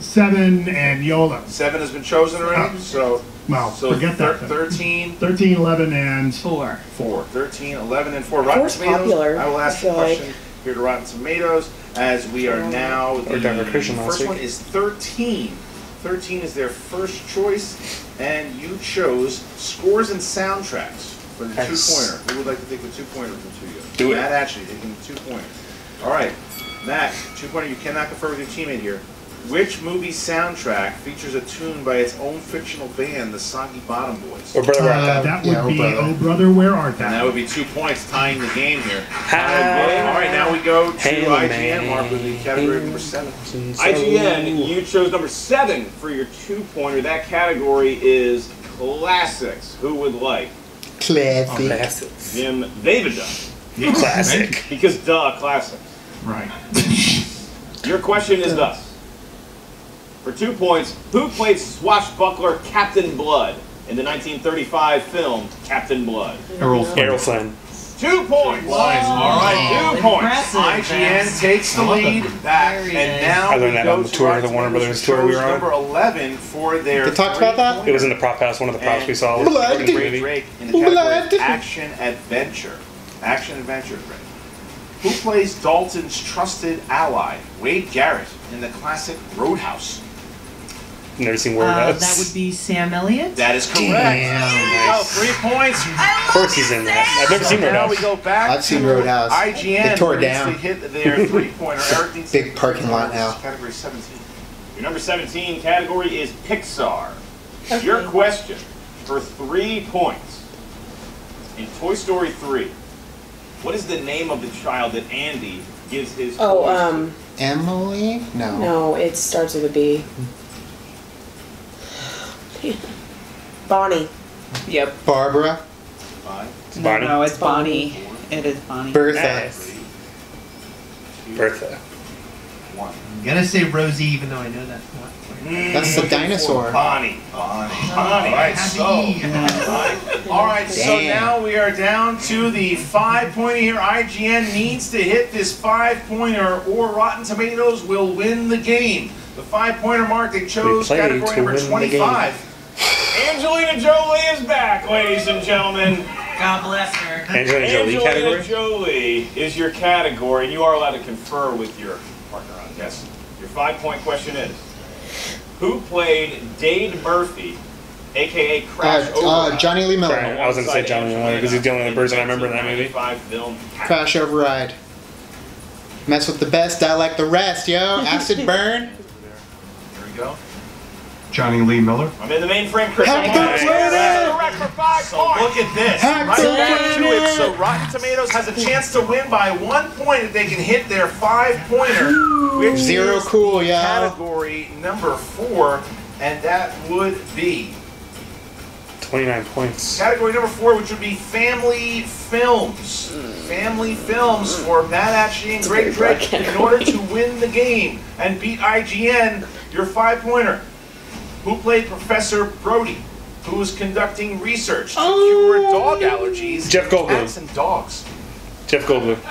J: 7, and YOLO.
F: 7 has been chosen already, so
J: Well, forget that.
F: 13,
J: 13, 11, and
C: 4.
F: 4. 13, 11, and 4. Rotten
A: Four's
F: Tomatoes.
A: popular,
F: I will ask
A: I
F: the
A: feel like.
F: question here to Rotten Tomatoes, as we are now. The
B: Dr. Christian last
F: first
B: week.
F: one is 13. 13 is their first choice, and you chose scores and soundtracks for the
B: Nice.
F: 2-pointer. Who would like to take the 2-pointer from 2 you?
B: Do it.
F: Matt actually taking the 2-pointer. All right, Matt, 2-pointer. You cannot confer with your teammate here. Which movie's soundtrack features a tune by its own fictional band, the Soggy Bottom Boys?
B: Or Brother Rock.
J: that would
D: Yeah,
J: be
D: Brother.
J: Oh Brother, Where Art
F: And that
J: Thou?
F: would be 2 points, tying the game here.
B: Hi.
F: All right, now we go to
B: Hey,
F: IGN, Mark, with the category number 7.
G: IGN, you chose number 7 for your 2-pointer. That category is classics. Who would like?
D: Classic.
B: Classics.
G: Jim Blvd.
B: Classic.
G: Because classics.
J: Right.
G: Your question is thus. For 2 points, who played swashbuckler Captain Blood in the 1935 film Captain Blood?
H: Errol Flynn.
B: Errol Flynn.
G: 2 points. All right, 2 points.
F: IGN takes the lead back, and now
B: I
F: we
B: learned that
F: go
B: on the
F: to
B: tour,
F: Rotten
B: the Warner
F: Tomatoes,
B: Brothers tour we
F: chose
B: were on.
F: number 11 for their
D: They talked about that?
F: 3-pointer.
B: It was in the prop house, one of the props we saw. was
D: Blood.
B: in the movie.
F: Drake in the category
D: Blood.
F: of action adventure. Action adventure, Drake. Who plays Dalton's trusted ally, Wade Garrett, in the classic Roadhouse?
B: Never seen Word House.
E: That would be Sam Elliott.
F: That is correct.
D: Damn.
F: There you go, 3 points.
B: Of course he's in that. I've never seen Word
F: Now we
B: House.
F: go back
D: I've seen
F: to
D: Roadhouse.
F: IGN.
D: They tore it
F: needs
D: down.
F: to hit their 3-pointer. Eric needs
D: Big
F: to-
D: parking lot now.
F: Category 17.
G: Your number 17 category is Pixar. Your question for 3 points. In Toy Story 3, what is the name of the child that Andy gives his toys
D: Emily? No.
A: No, it starts with a B. Bonnie.
C: Yep.
D: Barbara?
F: 5,
B: Bonnie.
C: No, it's Bonnie. It is Bonnie.
D: Bertha?
B: Nice.
F: 2,
B: Bertha.
F: 1.
I: I'm gonna say Rosie, even though I know that's not.
D: That's the
F: Looking for
D: dinosaur.
F: Bonnie. Bonnie. All right, so. All right, so
D: Damn.
F: now we are down to the 5-pointer here. IGN needs to hit this 5-pointer, or Rotten Tomatoes will win the game. The 5-pointer mark, they chose
B: play
F: category
B: to
F: number
B: win the
F: 25.
G: Angelina Jolie is back, ladies and gentlemen.
E: God bless her.
B: Angelina Jolie category?
G: Jolie is your category, and you are allowed to confer with your partner on this. Your 5-point question is, who played Dade Murphy, a.k.a. Crash Override?
D: Johnny Lee Miller.
B: I was going to say Johnny Miller because he's the only person I remember in that movie.
G: 1995 film.
D: Crash Override. Mess with the best, I like the rest, yo. Acid burn.
F: There we go.
H: Johnny Lee Miller.
G: I'm in the mainframe, Chris.
D: Hack
G: I'm
D: the
G: correct for 5
F: So
G: points.
F: look at this.
D: Hack
F: Right
D: the
F: back to it.
D: planet.
F: So Rotten Tomatoes has a chance to win by 1 point if they can hit their 5-pointer, which
D: Zero
F: is
D: cool, yo.
F: category number 4, and that would be
B: 29 points.
F: category number 4, which would be family films. Family films for Matt Ashley and Greg Drake in order to win the game and beat IGN. Your 5-pointer. Who played Professor Brody, who was conducting research to cure dog allergies
B: Jeff
F: in
B: Goldblum.
F: cats and dogs?
B: Jeff Goldblum.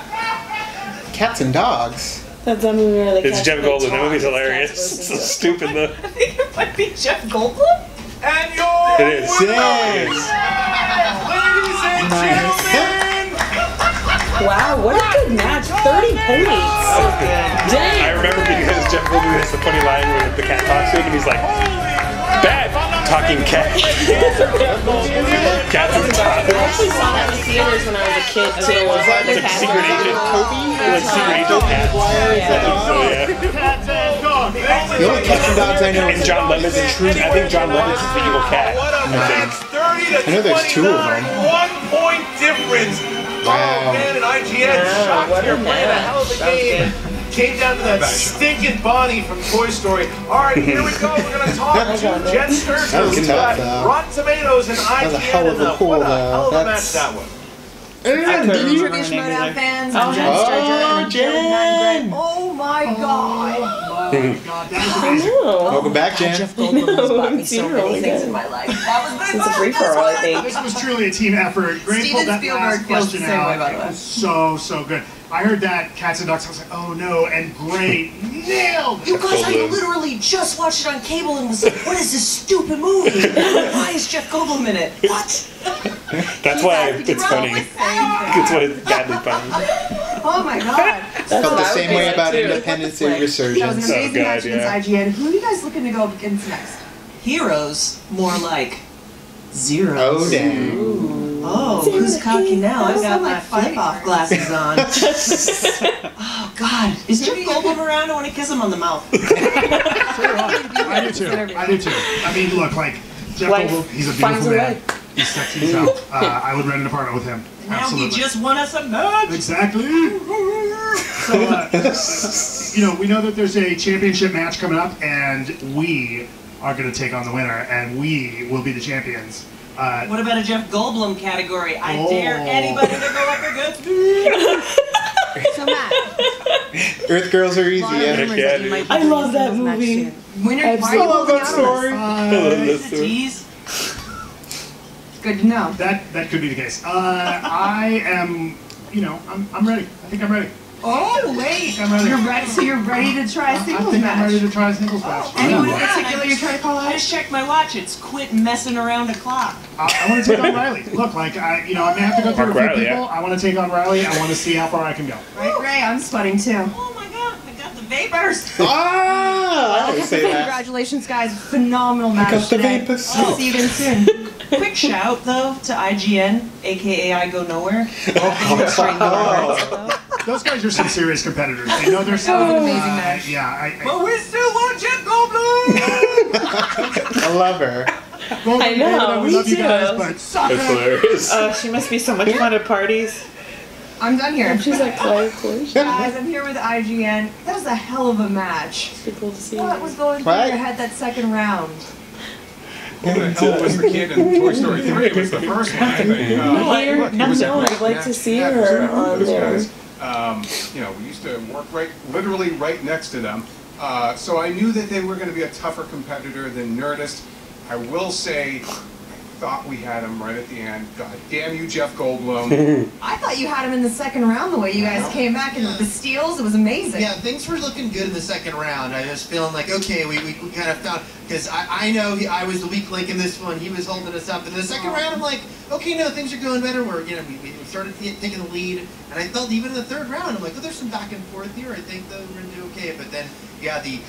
D: Cats and dogs.
A: That's that movie where they
B: It's
A: catch
B: Jeff
A: the
B: Goldblum. That
A: dog.
B: movie's
A: It's
B: hilarious.
A: cats
B: It's so
A: listen to it.
B: stupid though.
E: I think it might be Jeff Goldblum.
F: And your
B: It is.
F: winner,
B: It is.
F: ladies and gentlemen,
A: Wow, what a good match. 30 points. Dang.
B: I remember because Jeff Goldblum has the funny line where the cat talks to him and he's like, "Bad talking cat." Cats is
A: I actually saw that in the theaters when I was a kid too.
D: Was that
A: The
D: like
A: cat
B: Secret
A: dog.
B: Agent?
D: Kobe?
B: Like Secret Agent cat. So yeah.
F: cats and dogs.
D: The only cats and dogs I know
B: And
D: is
B: John Lemon's in True. I think John Lemon's is the evil cat.
F: What a match! 30 to
D: I know there's 2 of
F: 29,
D: them.
F: 1 point difference.
D: Wow.
F: Oh man, and IGN
A: Wow,
F: shocked
A: what
F: here,
A: a
F: playing a
A: match.
F: hell of a
A: That was
F: game. Came down to that stinking Bonnie from Toy Story. All right, here we go. We're gonna talk to Jen Sturgis.
D: That was
F: We've
D: tough,
F: got
D: though.
F: Rotten Tomatoes and IGN.
D: That was a hell of a
F: and,
D: pull,
F: what a
D: though.
F: hell of a match
D: That's-
F: that was.
C: I couldn't
K: Trivia
C: remember her name
K: Schmoedown
C: either.
K: fans,
A: Oh,
K: I'm Jen
A: oh,
K: Sturgis, and
D: Jen.
K: Oh my god!
J: Oh my god, that was
A: I
J: amazing.
A: know.
D: Welcome back, Jen.
K: Jeff Goldblum has bought me
A: Seen
K: so
A: her
K: many
A: really
K: things
A: good.
K: in my life. That was
A: Since a free for all, I think.
J: This was truly a team effort. Great
K: Steven
J: pulled that
K: Spielberg
J: last
K: feels the
J: question
K: same
J: out.
K: way, by the
J: It
K: way.
J: was so good. I heard that Cats and Dogs. I was like, oh no, and great, nailed.
E: You guys, I
B: Goldblum.
E: literally just watched it on cable and was like, what is this stupid movie? Why is Jeff Goldblum in it? What?
B: That's why it's funny. That's why it's badly funny.
K: Oh my god!
A: That's
D: Felt
A: what
D: the
A: I
D: same
A: would
D: way
A: think
D: about
A: too.
D: Independence Day
K: That was an
D: Resurgence.
K: amazing
B: God,
K: match against
B: yeah.
K: IGN. Who are you guys looking to go up against next?
E: Heroes, more like zeros.
D: Oh, damn.
E: Oh, who's cocky now? I've got my flip-off glasses on. Oh, God. Is Jeff Goldblum around? I want to kiss him on the mouth.
J: I do too. I do too. I mean, look, like Jeff
A: Life
J: Goldblum, he's a
A: finds
J: beautiful
A: a
J: man. He's sexy as hell. I would rent an apartment with him.
E: Now
J: Absolutely.
E: he just won us a match.
J: Exactly. So, we know that there's a championship match coming up, and we are going to take on the winner, and we will be the champions.
E: What about a Jeff Goldblum category? I
J: Oh.
E: dare anybody to go up against me.
K: So Matt,
D: Earth Girls are easy,
K: a lot of
D: yeah.
K: rumors
B: Yeah,
K: that you
B: dude.
K: might be
A: I
K: doing
A: love
K: a
A: that
K: singles match
A: movie.
K: soon. Winner, why are you
A: Absolutely.
K: holding out on us?
E: It's a tease.
K: Good to know.
J: That could be the case. I am, I'm ready. I think I'm ready.
K: Oh wait,
J: I'm ready.
K: you're ready. So you're ready to try a
J: I
K: singles
J: think I'm
K: match.
J: ready to try a singles match.
K: Anyone in
E: Yeah.
K: particular you're trying to call
E: I
K: out?
E: just checked my watch. It's quit messing around the clock.
J: I want to take on Riley. Look, like I may have to go through
B: Mark
J: a few
B: Riley,
J: people.
B: yeah.
J: I want to take on Riley. I want to see how far I can go.
K: Right, Ray, I'm sweating too.
E: Oh my God! I got the vapors.
D: Ah! I didn't say that.
K: Congratulations, guys! Phenomenal match
D: got the
K: today.
D: vapors.
K: I'll see you again soon.
E: Quick shout though to IGN, aka I Go Nowhere.
J: Those guys are some serious competitors. They know their stuff.
K: That was an amazing match.
J: Yeah,
E: But we still want Jeff Goldblum.
D: I love her.
J: Well,
A: I know,
J: we
A: me
J: love you guys,
A: too.
J: but
B: That's hilarious.
C: Oh, she must be so much fun at parties.
K: I'm done here.
A: She's like, congratulations.
K: Guys, I'm here with IGN. That was a hell of a match.
A: It's cool to see
K: What
A: you.
K: was going through
D: What?
K: your head that second round?
H: Who the hell was the kid in Toy Story 3? It was the first one, I think.
A: No,
H: Look, he was
A: no,
H: at
A: I'd like to
H: Max
A: see
H: Patterson.
A: her on
H: Those
A: there.
H: guys, we used to work literally right next to them. So I knew that they were going to be a tougher competitor than Nerdist. I will say, I thought we had him right at the end. God damn you, Jeff Goldblum.
K: I thought you had him in the second round the way you guys came back and with the steals. It was amazing.
I: Yeah, things were looking good in the second round. I was feeling like, okay, we kind of found, because I know I was the weak link in this one. He was holding us up. In the second round, I'm like, okay, no, things are going better. We started taking the lead. And I felt even in the third round, I'm like, oh, there's some back and forth here. I think that we're going to do okay. But then, yeah, the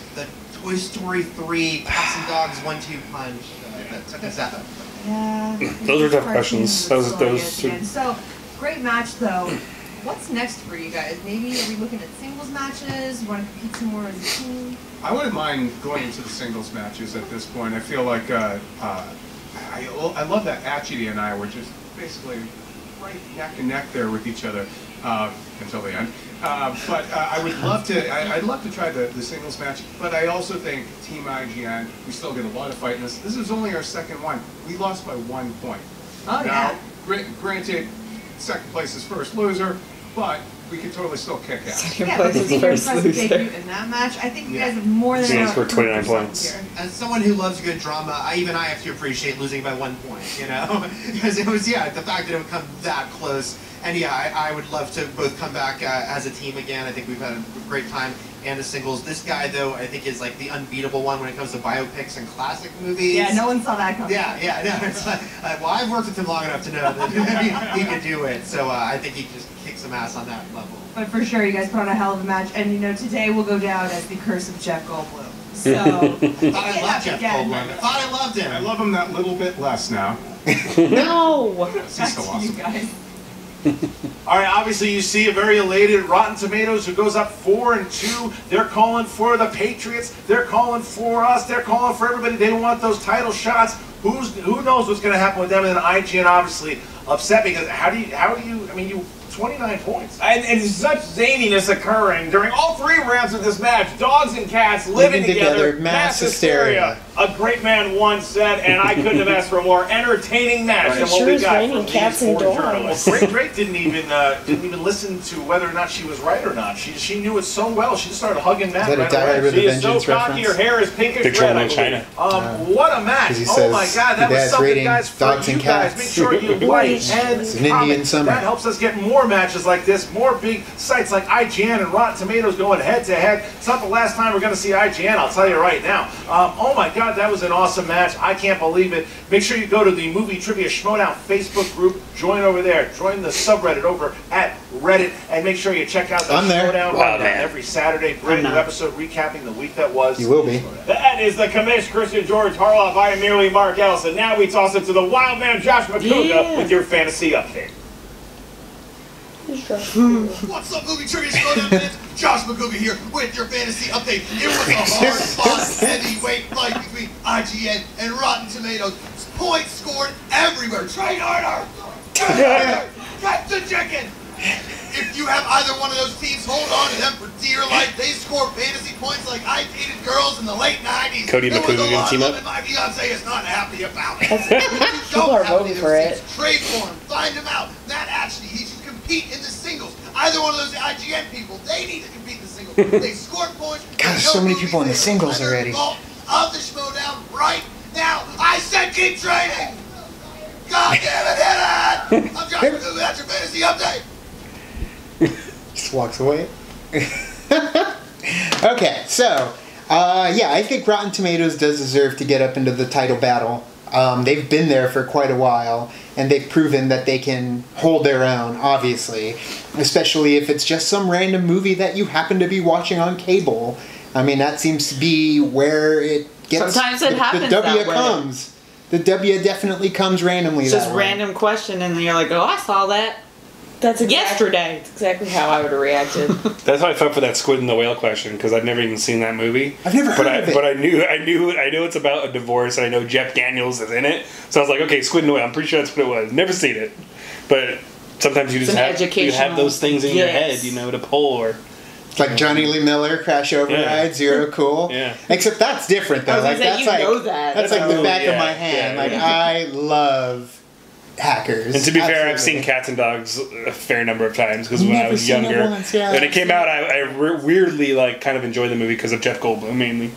I: Toy Story 3 Cats and Dogs 1-2 punch that took us out.
K: Yeah.
B: Those are tough questions. Those.
K: So, great match though. What's next for you guys? Maybe are we looking at singles matches? Want to compete some more as a team?
H: I wouldn't mind going into the singles matches at this point. I feel like I love that Atchity and I were just basically right neck and neck there with each other until the end. But I would love to. I'd love to try the singles match. But I also think Team IGN, we still get a lot of fight in this. This is only our second one. We lost by 1 point.
K: Oh
H: Now, granted, second place is first loser, but we could totally still kick ass.
K: Yeah, but it's very impressive debut in that match. I think you guys have more than
B: Yeah,
K: enough
B: scored 29
K: for yourself
B: points.
K: here.
I: As someone who loves good drama, I have to appreciate losing by 1 point, because it was, the fact that it would come that close. And yeah, I would love to both come back as a team again. I think we've had a great time. And the singles. This guy, though, I think is like the unbeatable one when it comes to biopics and classic movies.
K: Yeah, no one saw that coming.
I: Yeah, no. It's like, well, I've worked with him long enough to know that he could do it. So I think he just kicks some ass on that level.
K: But for sure, you guys put on a hell of a match. And, you know, today will go down as the curse of Jeff Goldblum. So,
I: I thought I loved Jeff Goldblum. I thought I loved him.
H: I love him that little bit less now.
C: No!
H: He's so awesome.
K: You guys.
F: All right, obviously you see a very elated Rotten Tomatoes who goes up 4-2. They're calling for the Patriots. They're calling for us. They're calling for everybody. They want those title shots. Who knows what's going to happen with them? And then IGN obviously upset because how do you? I mean, you 29 points.
G: And such zaniness occurring during all 3 rounds of this match. Dogs and cats living together.
D: Mass hysteria.
G: A great man once said, and I couldn't have asked for a more entertaining match than what we got from
A: cats
G: these
A: and
G: 4
A: dogs.
G: journalists.
F: Drake didn't even listen to whether or not she was right or not. She knew it so well. She just started hugging Matt.
D: Is that a Die Hard with a
G: She is so
D: Vengeance
G: cocky, her
D: reference?
G: hair is pinkish
B: Big
G: red,
B: Trouble
G: I
B: in
G: believe.
B: China.
F: What a match!
D: He
F: Oh my
D: says
F: God, that
D: the
F: was
D: dad's
F: something,
D: rating
F: guys, for
D: dogs
F: you
D: and
F: guys.
D: cats.
F: Make sure you like and
D: It's an Indian
F: comment.
D: summer.
F: That helps us get more matches like this, more big sites like IGN and Rotten Tomatoes going head to head. It's not the last time we're going to see IGN, I'll tell you right now. Oh my God, that was an awesome match. I can't believe it. Make sure you go to the Movie Trivia Schmoedown Facebook group. Join over there. Join the subreddit over at Reddit. And make sure you check out the Schmoedown every Saturday. Brand new episode recapping the week that was.
D: You will be.
G: That is the commish Christian George Harloff. I am merely Mark Ellison. Now we toss it to the wild man Josh McCouga with your fantasy update.
I: What's up, Movie Trivia Schmoedown fans? Josh McCouga here with your fantasy update. It was a hard-fought heavyweight fight between IGN and Rotten Tomatoes. Points scored everywhere. Train harder! Catch the chicken! If you have either one of those teams, hold on to them for dear life. They score fantasy points like I dated girls in the late 90s.
B: Cody McCouga gonna team up?
I: My fiance is not happy about it.
A: People are voting for it.
I: Trade for him. Find him out. Matt Ashley, he should compete in the singles. Either one of those IGN people, they need to compete in the singles. They score points.
D: God, there's so many people in the singles already.
I: Of the Schmoedown right now. I said keep trading. God damn it, hit it! I'm Josh McCouga. That's your fantasy update.
D: Just walks away. Okay, so yeah, I think Rotten Tomatoes does deserve to get up into the title battle. They've been there for quite a while, and they've proven that they can hold their own, obviously. Especially if it's just some random movie that you happen to be watching on cable. I mean, that seems to be where it gets...
C: Sometimes it happens
D: the W
C: that way.
D: comes. The W definitely comes randomly.
C: It's just random question, and then you're like, oh, I saw that.
A: That's
C: yesterday.
A: That's exactly how I would have reacted.
B: That's how I felt for that Squid and the Whale question, because I've never even seen that movie.
D: I've never heard of it.
B: But I knew it's about a divorce, and I know Jeff Daniels is in it. So I was like, okay, Squid and the Whale. I'm pretty sure that's what it was. Never seen it, but sometimes you just have those things in your head, you know, to pull or.
D: It's like Johnny Lee Miller, Crash Override, Zero Cool.
B: Yeah.
D: Except that's different though. Like that's that's like the back of my hand. Like I love Hackers.
B: And to be fair, I've seen Cats and Dogs a fair number of times because when I was younger, when it came out, I weirdly like kind of enjoyed the movie because of Jeff Goldblum mainly.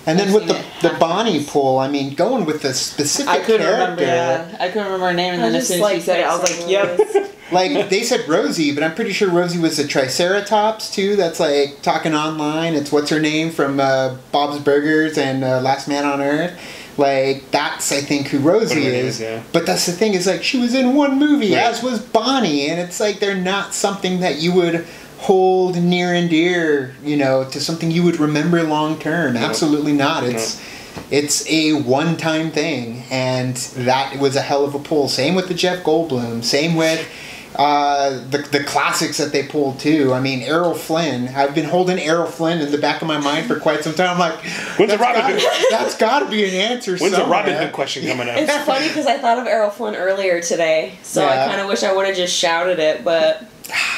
D: And then with the Bonnie pull, I mean, going with the specific
C: I couldn't
D: character.
C: remember. I couldn't remember her name, and then as soon as she said it, I was like, "Yep."
D: Like they said Rosie, but I'm pretty sure Rosie was a Triceratops too. That's like talking online. It's what's her name from Bob's Burgers and Last Man on Earth. Like that's I think who Rosie is.
B: Yeah.
D: But that's the thing is like she was in one movie, as was Bonnie, and it's like they're not something that you would hold near and dear, you know, to something you would remember long term. Nope. Absolutely not. It's a one-time thing, and that was a hell of a pull. Same with the Jeff Goldblum. Same with the classics that they pulled too. I mean, Errol Flynn. I've been holding Errol Flynn in the back of my mind for quite some time. I'm like, that's got to be an answer.
B: When's the Robin Hood question coming up?
A: It's funny because I thought of Errol Flynn earlier today, so I kind of wish I would have just shouted it, but.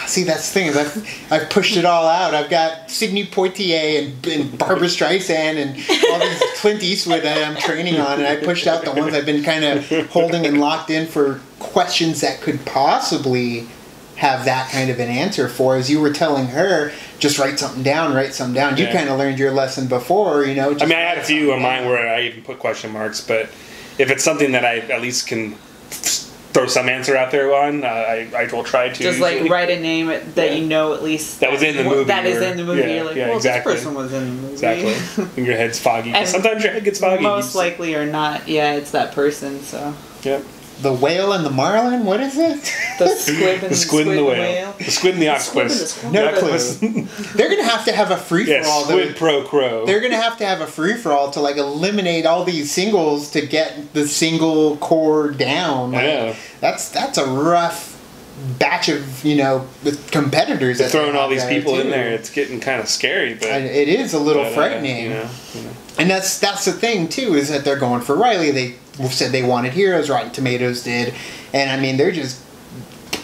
D: See, that's the thing is I've pushed it all out. I've got Sidney Poitier and Barbara Streisand and all these Clint Eastwood that I'm training on, and I pushed out the ones I've been kind of holding and locked in for questions that could possibly have that kind of an answer for. As you were telling her, just write something down. You kind of learned your lesson before, you know.
B: I mean, I had a few on mine where I even put question marks, but if it's something that I at least can throw some answer out there on. I will try to.
C: Just like write a name that you know at least.
B: That was in the movie.
C: That is in the movie. You're like, well,
B: exactly.
C: this person was in the movie.
B: Exactly. And your head's foggy. And sometimes your head gets foggy.
C: Most likely or not, yeah, it's that person, so.
B: Yep.
D: The whale and the marlin? What is it?
C: The squid and
B: the whale. The squid and the octopus.
D: No clue. They're going to have a free-for-all.
B: Squid pro crow.
D: They're going to have a free-for-all to like eliminate all these singles to get the single core down. Like,
B: I know.
D: That's a rough batch of, competitors.
B: They're throwing all these people in there. It's getting kind of scary. But
D: it is a little frightening. And that's the thing, too, is that they're going for Riley. They said they wanted heroes. Rotten Tomatoes did. And, I mean, they're just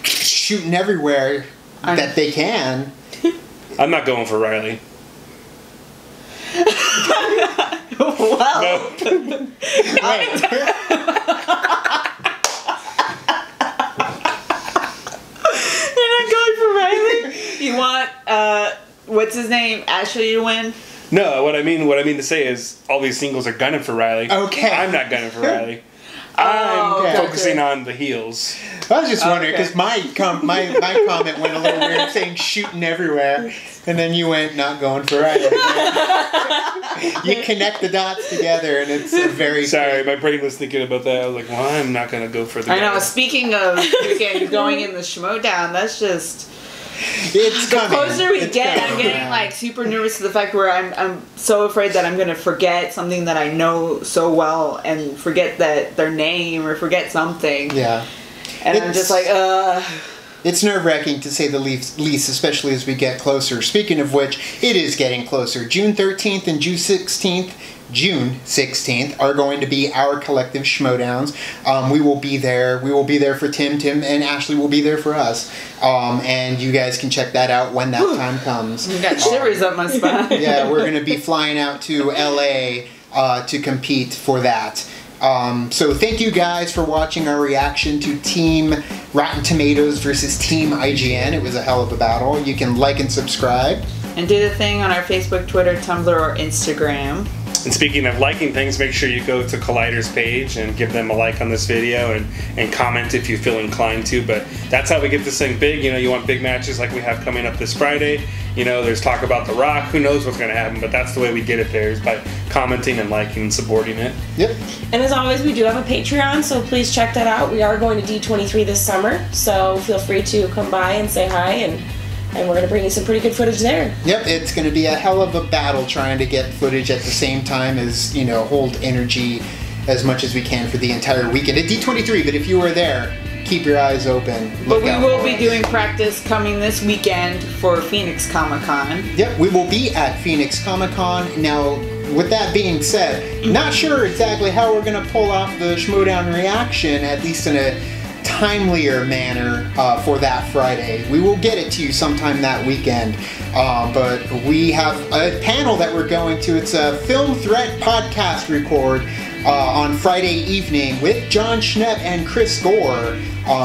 D: shooting everywhere that they can.
B: I'm not going for Riley.
C: Well.
B: No.
C: You're not going for Riley? You want, what's his name, Ashley to win?
B: No, what I mean to say is all these singles are gunning for Riley.
D: Okay.
B: I'm not gunning for Riley. I'm focusing on the heels.
D: I was just wondering because my comment went a little weird, saying shooting everywhere, and then you went not going for Riley. You connect the dots together, and it's a very
B: sorry. My brain was thinking about that. I was like, well, I'm not gonna go for the.
C: I know. Speaking of going in the Schmoedown, that's just.
D: It's
C: the closer we get, I'm getting like super nervous to the fact where I'm so afraid that I'm gonna forget something that I know so well and forget their name or forget something.
D: Yeah.
C: And I'm just like,
D: It's nerve-wracking to say the least, especially as we get closer. Speaking of which, it is getting closer. June 13th and June 16th are going to be our collective Schmoedowns. We will be there. We will be there for Tim, and Ashley will be there for us. And you guys can check that out when that time comes.
C: You got shivers up my spine.
D: Yeah, we're going to be flying out to LA to compete for that. So thank you guys for watching our reaction to Team Rotten Tomatoes versus Team IGN. It was a hell of a battle. You can like and subscribe.
C: And do the thing on our Facebook, Twitter, Tumblr, or Instagram.
B: And speaking of liking things, make sure you go to Collider's page and give them a like on this video and comment if you feel inclined to. But that's how we get this thing big. You want big matches like we have coming up this Friday. There's talk about The Rock. Who knows what's going to happen, but that's the way we get it there is by commenting and liking and supporting it.
D: Yep.
A: And as always, we do have a Patreon, so please check that out. We are going to D23 this summer, so feel free to come by and say hi, and we're going to bring you some pretty good footage there.
D: Yep, it's going to be a hell of a battle trying to get footage at the same time as, hold energy as much as we can for the entire weekend at D23. But if you are there, keep your eyes open.
C: But we will be doing practice coming this weekend for Phoenix Comic-Con.
D: Yep, we will be at Phoenix Comic-Con. Now, with that being said, not sure exactly how we're going to pull off the Schmoedown reaction, at least in a timelier manner for that Friday. We will get it to you sometime that weekend. But we have a panel that we're going to. It's a Film Threat podcast record on Friday evening with John Schnepp and Chris Gore.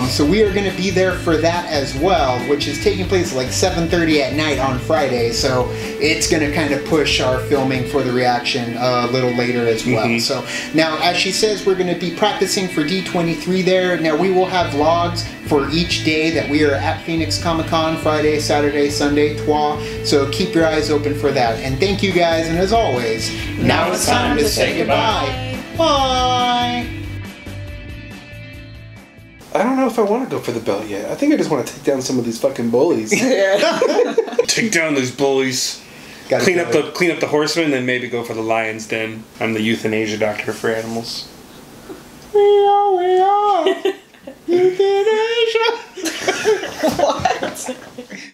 D: So we are going to be there for that as well, which is taking place at like 7:30 at night on Friday. So it's going to kind of push our filming for the reaction a little later as well. Mm-hmm. So now, as she says, we're going to be practicing for D23 there. Now we will have vlogs for each day that we are at Phoenix Comic-Con, Friday, Saturday, Sunday, trois. So keep your eyes open for that. And thank you guys, and as always, now it's time to say goodbye. Bye!
B: I don't know if I want to go for the belt yet. I think I just want to take down some of these fucking bullies. Take down these bullies. Clean up the horsemen, then maybe go for the lion's den. I'm the euthanasia doctor for animals.
D: We are euthanasia.
C: What?